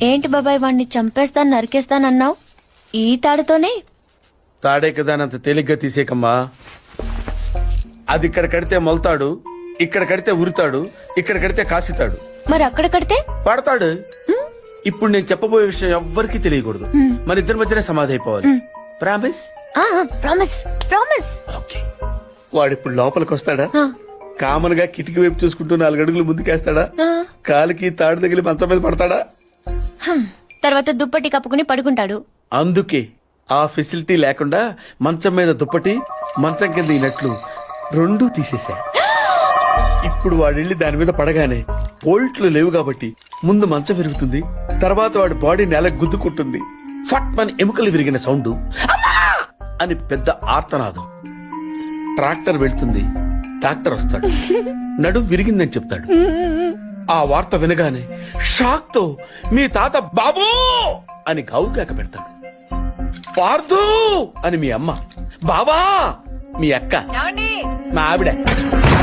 ఏంటి బాబాయ్ వాడిని చంపేస్తాను నరికేస్తానన్నావు ఈ తాడుతోనే? తాడే కదా అంత తేలిగ్గా తీసేకమ్మా. అది ఇక్కడ కడితే మొలతాడు, ఇక్కడ కడితే ఉరుతాడు, ఇక్కడ కడితే కాసితాడు. మరి అక్కడ కడితే పడతాడు. ఇప్పుడు నేను చెప్పబోయే విషయం ఎవ్వరికీ తెలియకూడదు. మన ఇద్దరి మధ్యనే సమాధి అయిపోవాలి. ప్రామిస్? Promise promise. ఓకే. వాడు ఇప్పుడు లోపలికి వస్తాడా? కామన్ గా కిటికీ వైపు చూసుకుంటూ 4 అడుగులు ముందుకేస్తాడా? కాలికి తాడు తగిలి మంచం మీద పడతాడా? తర్వాత దుప్పటి కప్పుకుని పడుకుంటాడు. అందుకే ఆ ఫెసిలిటీ లేకుండా మంచం మీద దుప్పటి, మంచం కింద ఈ నట్లు రెండూ తీసేశా. ఇప్పుడు వాడెళ్ళి దాని మీద పడగానే బోల్ట్లు లేవు కాబట్టి ముందు మంచం విరుగుతుంది, తర్వాత వాడి బాడీ నేల గుద్దుకుంటుంది. ఫట్ మన ఎముకలు విరిగిన సౌండ్ అని పెద్ద ఆర్తనాదం. ట్రాక్టర్ వెళ్తుంది, డాక్టర్ వస్తాడు, నడుం విరిగిందని చెప్తాడు. ఆ వార్త వినగానే షాక్ తో మీ తాత బాబూ అని గావు కేక పెడతాడు. పార్థు అని మీ అమ్మ, బాబా మీ అక్క, మా ఆవిడ